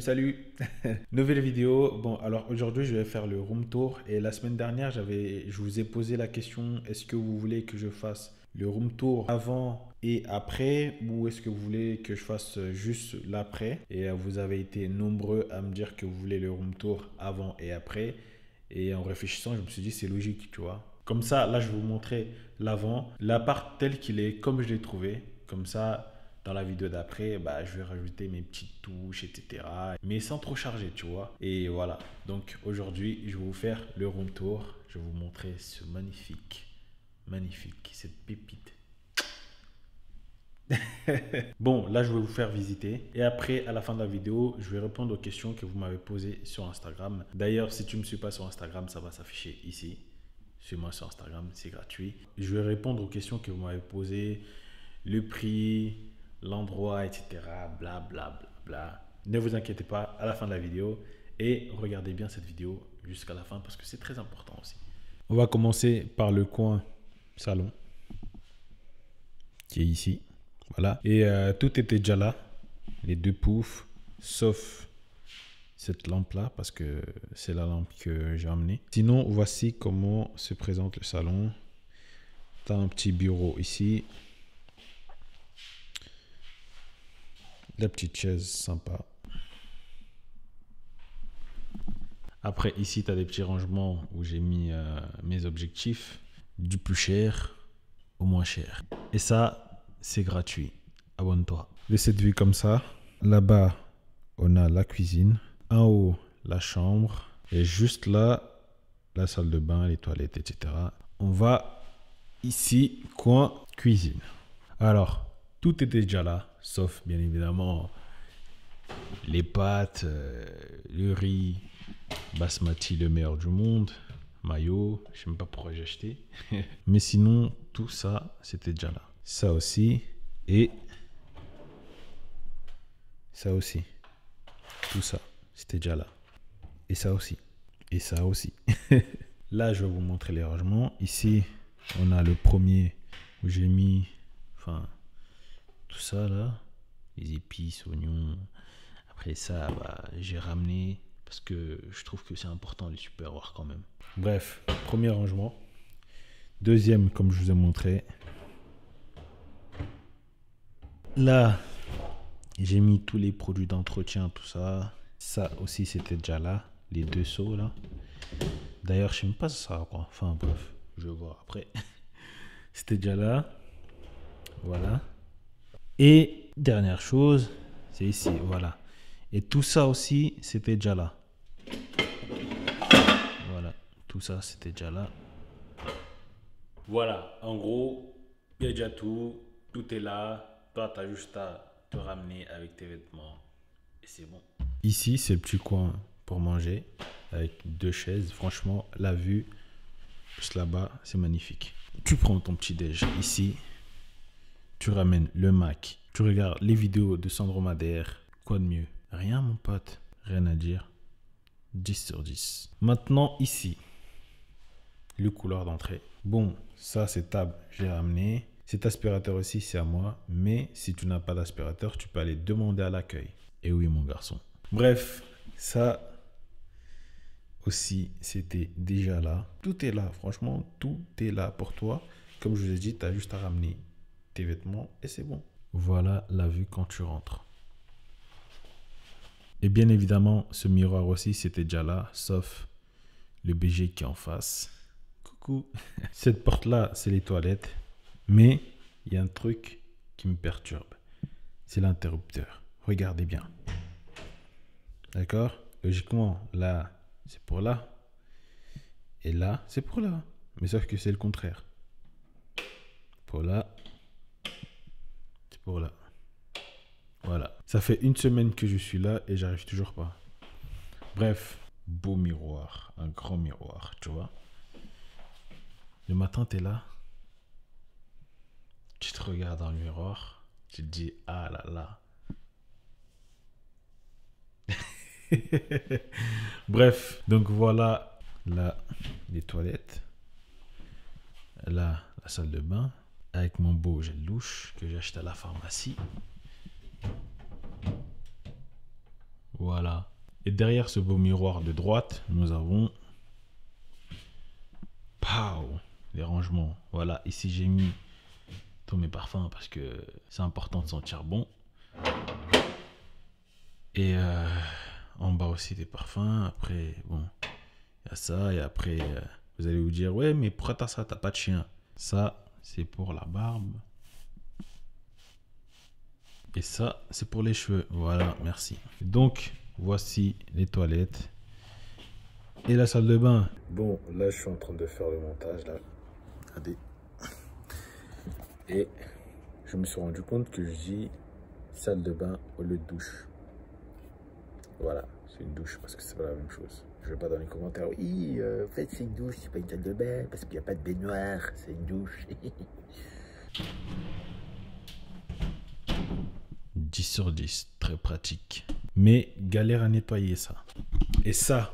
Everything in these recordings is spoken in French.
Salut. Nouvelle vidéo. Bon, alors aujourd'hui, je vais faire le room tour. Et la semaine dernière, je vous ai posé la question, est-ce que vous voulez que je fasse le room tour avant et après, ou est-ce que vous voulez que je fasse juste l'après? Et vous avez été nombreux à me dire que vous voulez le room tour avant et après. Et en réfléchissant, je me suis dit, c'est logique, tu vois. Comme ça, là, je vais vous montrer l'avant, l'appart tel qu'il est, comme je l'ai trouvé. Comme ça, dans la vidéo d'après, bah, je vais rajouter mes petites touches, etc. Mais sans trop charger, tu vois. Et voilà. Donc aujourd'hui, je vais vous faire le room tour. Je vais vous montrer ce magnifique, cette pépite. Bon, là, je vais vous faire visiter. Et après, à la fin de la vidéo, je vais répondre aux questions que vous m'avez posées sur Instagram. D'ailleurs, si tu ne me suis pas sur Instagram, ça va s'afficher ici. Suis-moi sur Instagram, c'est gratuit. Je vais répondre aux questions que vous m'avez posées. Le prix, l'endroit, etc. Bla, bla, bla, bla. Ne vous inquiétez pas, à la fin de la vidéo. Et regardez bien cette vidéo jusqu'à la fin parce que c'est très important aussi. On va commencer par le coin salon qui est ici. Voilà. Et tout était déjà là. Les deux poufs, sauf cette lampe-là parce que c'est la lampe que j'ai amenée. Sinon, voici comment se présente le salon. Tu as un petit bureau ici. La petite chaise sympa. Après, ici, tu as des petits rangements où j'ai mis mes objectifs. Du plus cher au moins cher. Et ça, c'est gratuit. Abonne-toi. De cette vue comme ça. Là-bas, on a la cuisine. En haut, la chambre. Et juste là, la salle de bain, les toilettes, etc. On va ici, coin cuisine. Alors, tout était déjà là, sauf bien évidemment les pâtes, le riz, basmati, le meilleur du monde, mayo, je ne sais même pas pourquoi j'ai acheté. Mais sinon, tout ça, c'était déjà là. Ça aussi, et ça aussi. Tout ça, c'était déjà là. Et ça aussi. Et ça aussi. Là, je vais vous montrer les rangements. Ici, on a le premier où j'ai mis, enfin, tout ça là. Les épices, oignons. Après ça, bah, j'ai ramené parce que je trouve que c'est important les superwares quand même. Bref, premier rangement. Deuxième, comme je vous ai montré. Là, j'ai mis tous les produits d'entretien, tout ça. Ça aussi, c'était déjà là. Les deux seaux là. D'ailleurs, je sais même pas ça quoi. Enfin bref, je vais voir après. C'était déjà là. Voilà. Et dernière chose, c'est ici. Voilà. Et tout ça aussi, c'était déjà là. Voilà. Tout ça, c'était déjà là. Voilà. En gros, il y a déjà tout. Tout est là. Toi, tu as juste à te ramener avec tes vêtements. Et c'est bon. Ici, c'est le petit coin pour manger. Avec deux chaises. Franchement, la vue, juste là-bas, c'est magnifique. Tu prends ton petit déj ici. Tu ramènes le Mac. Tu regardes les vidéos de Sandro Madère. Quoi de mieux? Rien, mon pote. Rien à dire. 10 sur 10. Maintenant, ici, le couloir d'entrée. Bon, ça, c'est table. J'ai ramené. Cet aspirateur aussi, c'est à moi. Mais si tu n'as pas d'aspirateur, tu peux aller demander à l'accueil. Et oui, mon garçon. Bref, ça aussi, c'était déjà là. Tout est là. Franchement, tout est là pour toi. Comme je vous ai dit, tu as juste à ramener tes vêtements et c'est bon. Voilà la vue quand tu rentres. Et bien évidemment, ce miroir aussi, c'était déjà là, sauf le BG qui est en face. Coucou. Cette porte-là, c'est les toilettes. Mais il y a un truc qui me perturbe. C'est l'interrupteur. Regardez bien. D'accord? Logiquement, là, c'est pour là. Et là, c'est pour là. Mais sauf que c'est le contraire. Pour là. C'est pour là. Voilà. Ça fait une semaine que je suis là et j'arrive toujours pas. Bref, beau miroir. Un grand miroir, tu vois. Le matin, tu es là. Tu te regardes dans le miroir. Tu te dis, ah là là. Bref, donc voilà là les toilettes. Là, la salle de bain. Avec mon beau gel douche que j'ai acheté à la pharmacie. Voilà. Et derrière ce beau miroir de droite, nous avons... Pow, les rangements. Voilà, ici j'ai mis tous mes parfums parce que c'est important de sentir bon. Et en bas aussi des parfums. Après, bon, il y a ça. Et après, vous allez vous dire, ouais, mais pourquoi t'as ça? T'as pas de chien. Ça, c'est pour la barbe. Et ça, c'est pour les cheveux. Voilà, merci. Donc, voici les toilettes. Et la salle de bain. Bon, là, je suis en train de faire le montage, là. Regardez. Et je me suis rendu compte que je dis salle de bain au lieu de douche. Voilà, c'est une douche parce que c'est pas la même chose. Je vais pas dans les commentaires. Oui, en fait, c'est une douche, c'est pas une salle de bain parce qu'il n'y a pas de baignoire, c'est une douche. 10 sur 10, très pratique. Mais galère à nettoyer ça. Et ça,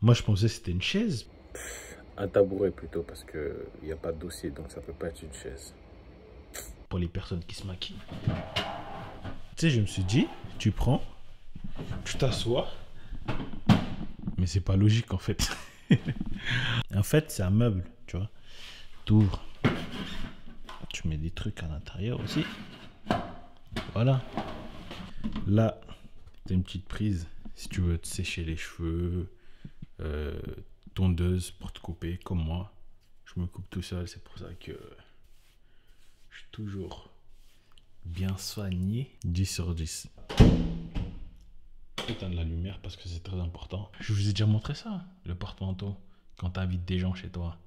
moi je pensais que c'était une chaise. Un tabouret plutôt parce qu'il n'y a pas de dossier, donc ça peut pas être une chaise. Pour les personnes qui se maquillent. Tu sais, je me suis dit, tu prends, tu t'assois. Mais c'est pas logique en fait. En fait, c'est un meuble, tu vois. Tu ouvres. Tu mets des trucs à l'intérieur aussi. Voilà. Là, tu as une petite prise si tu veux te sécher les cheveux. Tondeuse pour te couper, comme moi. Je me coupe tout seul, c'est pour ça que je suis toujours bien soigné. 10 sur 10. Éteindre la lumière parce que c'est très important. Je vous ai déjà montré ça, le porte-manteau. Quand tu invites des gens chez toi,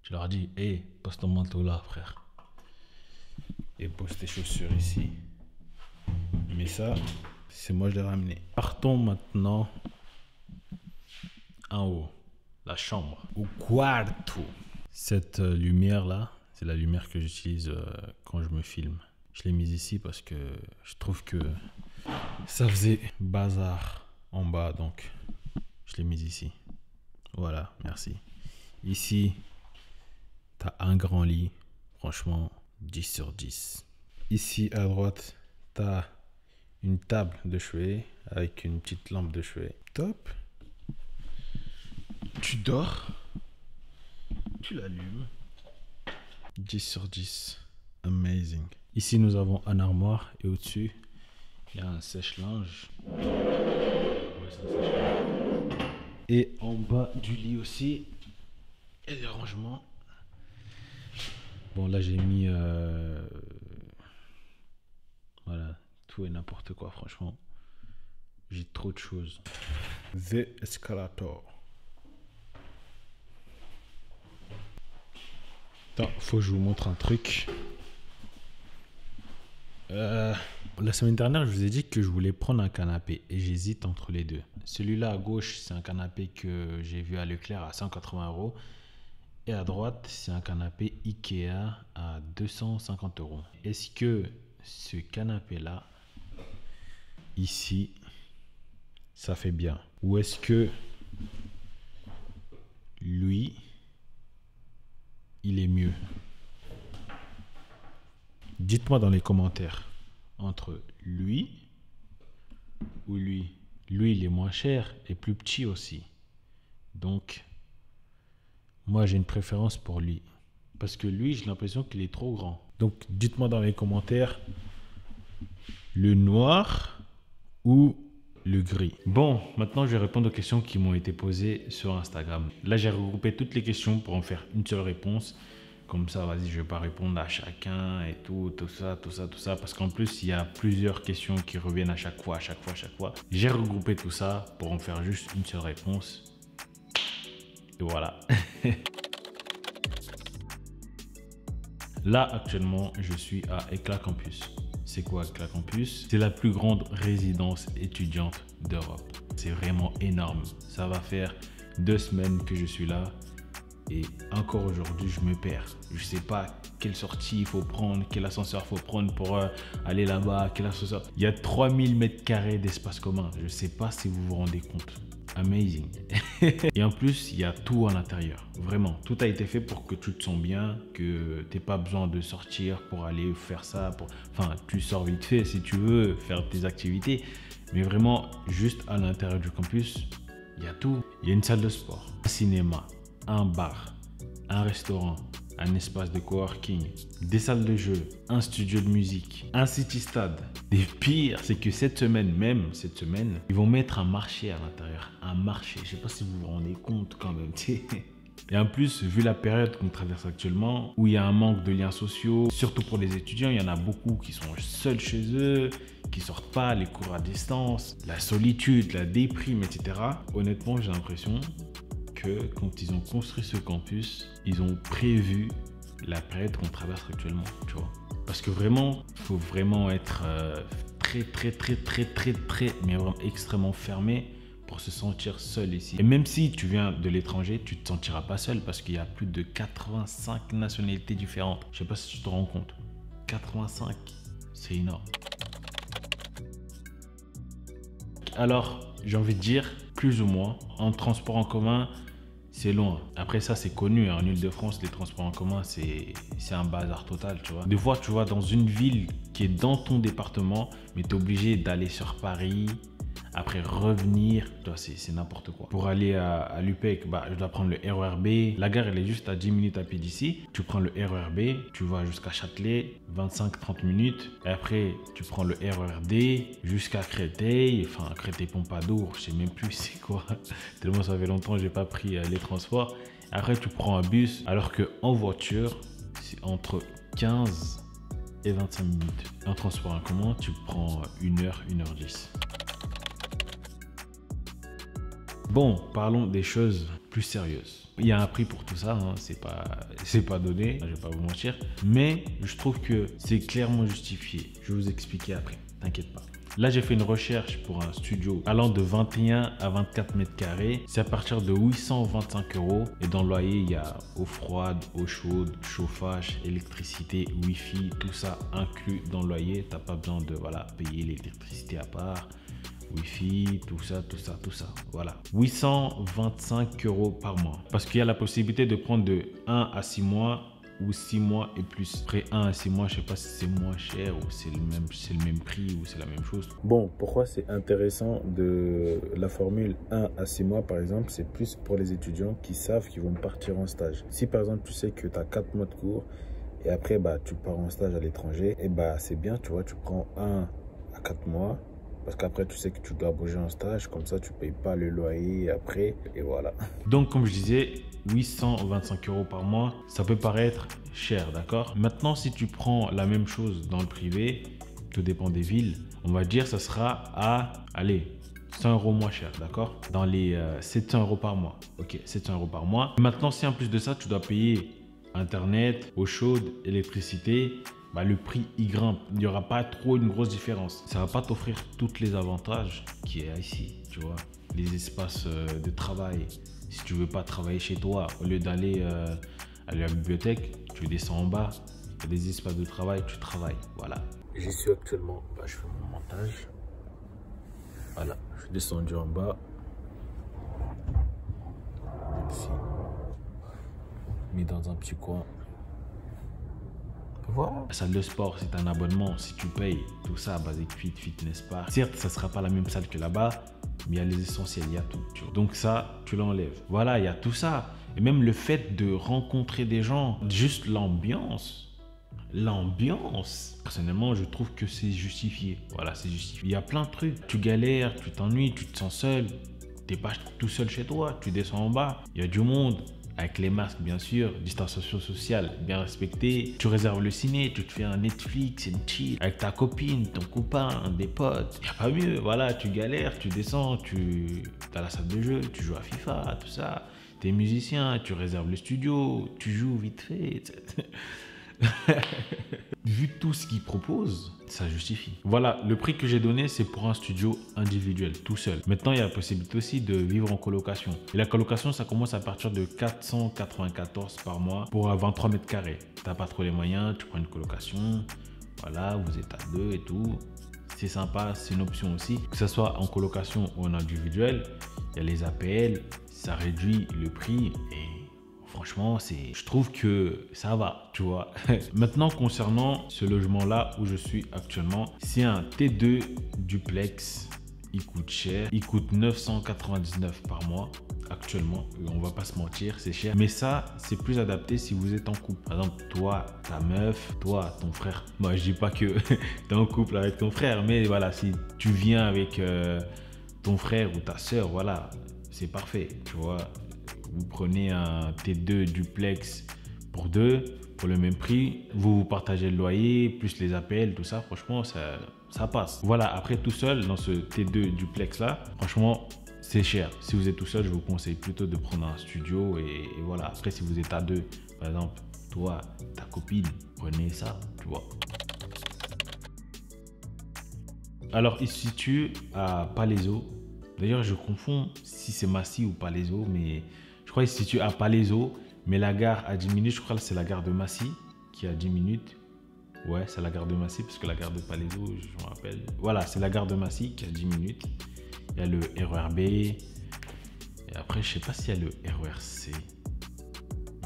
tu leur dis, hé, pose ton manteau là, frère. Et pose tes chaussures ici. Mais ça, c'est moi je l'ai ramené. Partons maintenant en haut, la chambre, au quarto. Cette lumière là, c'est la lumière que j'utilise quand je me filme. Je l'ai mise ici parce que je trouve que ça faisait bazar en bas, donc je l'ai mise ici. Voilà, merci. Ici, tu as un grand lit, franchement 10 sur 10. Ici à droite, tu as une table de chevet avec une petite lampe de chevet. Top. Tu dors, tu l'allumes. 10 sur 10. Amazing. Ici, nous avons un armoire et au-dessus, il y a un sèche-linge. Et en bas du lit aussi, il y a des rangements. Bon, là, j'ai mis... voilà, tout et n'importe quoi, franchement. J'ai trop de choses. The Escalator. Attends, faut que je vous montre un truc. La semaine dernière, je vous ai dit que je voulais prendre un canapé et j'hésite entre les deux. Celui-là à gauche, c'est un canapé que j'ai vu à Leclerc à 180 €. Et à droite, c'est un canapé Ikea à 250 €. Est-ce que ce canapé-là, ici, ça fait bien? Ou est-ce que lui, il est mieux? Dites-moi dans les commentaires, entre lui ou lui. Lui, il est moins cher et plus petit aussi. Donc, moi, j'ai une préférence pour lui. Parce que lui, j'ai l'impression qu'il est trop grand. Donc, dites-moi dans les commentaires, le noir ou le gris. Bon, maintenant, je vais répondre aux questions qui m'ont été posées sur Instagram. Là, j'ai regroupé toutes les questions pour en faire une seule réponse. Comme ça, vas-y, je ne vais pas répondre à chacun et tout ça. Parce qu'en plus, il y a plusieurs questions qui reviennent à chaque fois. J'ai regroupé tout ça pour en faire juste une seule réponse. Et voilà. Là, actuellement, je suis à Éclat Campus. C'est quoi Éclat Campus? C'est la plus grande résidence étudiante d'Europe. C'est vraiment énorme. Ça va faire 2 semaines que je suis là. Et encore aujourd'hui, je me perds. Je ne sais pas quelle sortie il faut prendre, quel ascenseur il faut prendre pour aller là-bas, quel ascenseur. Il y a 3000 m² d'espace commun. Je ne sais pas si vous vous rendez compte. Amazing. Et en plus, il y a tout à l'intérieur. Vraiment, tout a été fait pour que tu te sens bien, que tu n'aies pas besoin de sortir pour aller faire ça. Enfin, tu sors vite fait si tu veux faire tes activités. Mais vraiment, juste à l'intérieur du campus, il y a tout. Il y a une salle de sport, un cinéma, un bar, un restaurant, un espace de coworking, des salles de jeu, un studio de musique, un city stade. Et pire, c'est que cette semaine, ils vont mettre un marché à l'intérieur. Un marché, je sais pas si vous vous rendez compte quand même. Et en plus, vu la période qu'on traverse actuellement, où il y a un manque de liens sociaux, surtout pour les étudiants, il y en a beaucoup qui sont seuls chez eux, qui sortent pas, les cours à distance, la solitude, la déprime, etc. Honnêtement, j'ai l'impression que quand ils ont construit ce campus, ils ont prévu la période qu'on traverse actuellement, tu vois. Parce que vraiment, il faut vraiment être très, mais vraiment extrêmement fermé pour se sentir seul ici. Et même si tu viens de l'étranger, tu ne te sentiras pas seul parce qu'il y a plus de 85 nationalités différentes. Je ne sais pas si tu te rends compte. 85, c'est énorme. Alors, j'ai envie de dire, plus ou moins, en transport en commun, c'est loin. Après ça, c'est connu. En Ile-de-France, les transports en commun, c'est un bazar total, tu vois. Des fois, tu vois, dans une ville qui est dans ton département, mais tu es obligé d'aller sur Paris, après revenir, c'est n'importe quoi. Pour aller à l'UPEC, je dois prendre le RER B. La gare, elle est juste à 10 minutes à pied d'ici. Tu prends le RER B, tu vas jusqu'à Châtelet, 25-30 minutes. Et après, tu prends le RER D jusqu'à Créteil, enfin Créteil-Pompadour, je sais même plus c'est quoi. Tellement ça fait longtemps que j'ai pas pris les transports. Après, tu prends un bus, alors qu'en voiture, c'est entre 15 et 25 minutes. En transport en commun, tu prends 1h, 1h10. Bon, parlons des choses plus sérieuses. Il y a un prix pour tout ça, hein. C'est pas donné, je vais pas vous mentir. Mais je trouve que c'est clairement justifié. Je vais vous expliquer après, t'inquiète pas. Là, j'ai fait une recherche pour un studio allant de 21 à 24 mètres carrés. C'est à partir de 825 €. Et dans le loyer, il y a eau froide, eau chaude, chauffage, électricité, wifi, tout ça inclus dans le loyer. T'as pas besoin de payer l'électricité à part. Wi-Fi, tout ça. Voilà. 825 € par mois. Parce qu'il y a la possibilité de prendre de 1 à 6 mois ou 6 mois et plus. Après 1 à 6 mois, je sais pas si c'est moins cher ou c'est le même prix ou c'est la même chose. Bon, pourquoi c'est intéressant de la formule 1 à 6 mois par exemple, c'est plus pour les étudiants qui savent qu'ils vont partir en stage. Si par exemple tu sais que tu as 4 mois de cours et après tu pars en stage à l'étranger, et c'est bien, tu vois, tu prends 1 à 4 mois. Parce qu'après, tu sais que tu dois bouger en stage, comme ça, tu ne payes pas le loyer après, et voilà. Donc, comme je disais, 825 € par mois, ça peut paraître cher, d'accord? Maintenant, si tu prends la même chose dans le privé, tout dépend des villes, on va dire ça sera à, allez, 100 € moins cher, d'accord? Dans les 700 € par mois. Ok, 700 € par mois. Maintenant, si en plus de ça, tu dois payer Internet, eau chaude, électricité, le prix il grimpe. Il n'y aura pas trop une grosse différence. Ça ne va pas t'offrir tous les avantages qu'il y a ici, tu vois. Les espaces de travail. Si tu ne veux pas travailler chez toi, au lieu d'aller à la bibliothèque, tu descends en bas. Il y a des espaces de travail, tu travailles. Voilà. J'y suis actuellement. Je fais mon montage. Voilà. Je suis descendu en bas. Ici. Mis dans un petit coin. Voilà. La salle de sport, c'est un abonnement. Si tu payes tout ça, Basic Fit, Fitness Park, certes, ça ne sera pas la même salle que là-bas, mais il y a les essentiels, il y a tout. Tu vois. Donc ça, tu l'enlèves. Voilà, il y a tout ça. Et même le fait de rencontrer des gens, juste l'ambiance. Personnellement, je trouve que c'est justifié. Voilà, c'est justifié. Il y a plein de trucs. Tu galères, tu t'ennuies, tu te sens seul. Tu n'es pas tout seul chez toi. Tu descends en bas. Il y a du monde. Avec les masques, bien sûr, distanciation sociale bien respectée. Tu réserves le ciné, tu te fais un Netflix, une chill avec ta copine, ton copain, des potes. Il n'y a pas mieux. Voilà, tu galères, tu descends, tu as la salle de jeu, tu joues à FIFA, tout ça. Tu es musicien, tu réserves le studio, tu joues vite fait. Vu tout ce qu'ils proposent, ça justifie. Voilà, le prix que j'ai donné, c'est pour un studio individuel, tout seul. Maintenant, il y a la possibilité aussi de vivre en colocation. Et la colocation, ça commence à partir de 494 par mois pour 23 mètres carrés. Tu n'as pas trop les moyens, tu prends une colocation. Voilà, vous êtes à deux et tout. C'est sympa, c'est une option aussi. Que ce soit en colocation ou en individuel, il y a les APL, ça réduit le prix et franchement, je trouve que ça va, tu vois. Maintenant, concernant ce logement-là où je suis actuellement, c'est un T2 duplex il coûte cher. Il coûte 999 par mois actuellement. On va pas se mentir, c'est cher. Mais ça, c'est plus adapté si vous êtes en couple. Par exemple, toi, ta meuf, toi, ton frère. Moi, je dis pas que tu es en couple avec ton frère, mais voilà, si tu viens avec ton frère ou ta soeur, voilà, c'est parfait. Tu vois, vous prenez un T2 duplex pour deux, pour le même prix. Vous partagez le loyer, plus les appels, tout ça. Franchement, ça passe. Voilà, après tout seul, dans ce T2 duplex là, franchement, c'est cher. Si vous êtes tout seul, je vous conseille plutôt de prendre un studio et voilà. Après, si vous êtes à deux, par exemple, toi, ta copine, prenez ça, tu vois. Alors, il se situe à Palaiseau. D'ailleurs, je confonds si c'est Massy ou Palaiseau, mais je crois qu'il se situe à Palaiseau. Mais la gare à 10 minutes, je crois que c'est la gare de Massy qui est à 10 minutes. Ouais, c'est la gare de Massy, parce que la gare de Palaiseau, je me rappelle. Voilà, c'est la gare de Massy qui est à 10 minutes. Il y a le RER B. Et après, je sais pas s'il y a le RER C.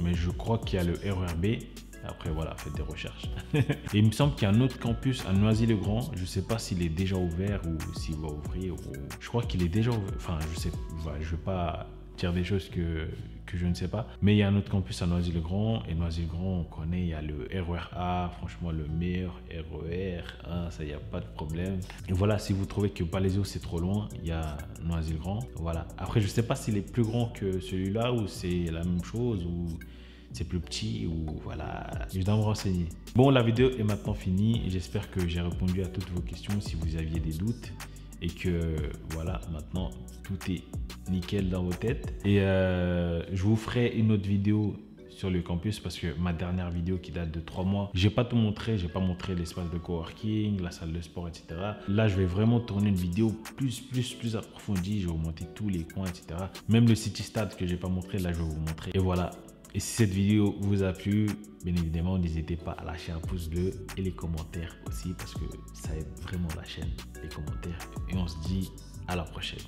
Mais je crois qu'il y a le RER B. Et après, voilà, faites des recherches. Et il me semble qu'il y a un autre campus à Noisy-le-Grand. Je sais pas s'il est déjà ouvert ou s'il va ouvrir. Je crois qu'il est déjà ouvert. Enfin, je sais. Voilà, je vais pas dire des choses que je ne sais pas. Mais il y a un autre campus à Noisy-le-Grand. Et Noisy-le-Grand, on connaît, il y a le RER A. Franchement, le meilleur RER. Hein, ça, il n'y a pas de problème. Et voilà, si vous trouvez que Palaiseau, c'est trop loin, il y a Noisy-le-Grand. Voilà. Après, je ne sais pas s'il est plus grand que celui-là ou c'est la même chose ou c'est plus petit ou voilà. Je dois me renseigner. Bon, la vidéo est maintenant finie. J'espère que j'ai répondu à toutes vos questions si vous aviez des doutes. Et que voilà, maintenant tout est nickel dans vos têtes. Et je vous ferai une autre vidéo sur le campus parce que ma dernière vidéo qui date de 3 mois, j'ai pas tout montré. J'ai pas montré l'espace de coworking, la salle de sport, etc. Là, je vais vraiment tourner une vidéo plus approfondie. Je vais vous montrer tous les coins, etc. Même le city stade que j'ai pas montré, là, je vais vous montrer. Et voilà. Et si cette vidéo vous a plu, bien évidemment, n'hésitez pas à lâcher un pouce bleu et les commentaires aussi parce que ça aide vraiment la chaîne, les commentaires. Et on se dit à la prochaine.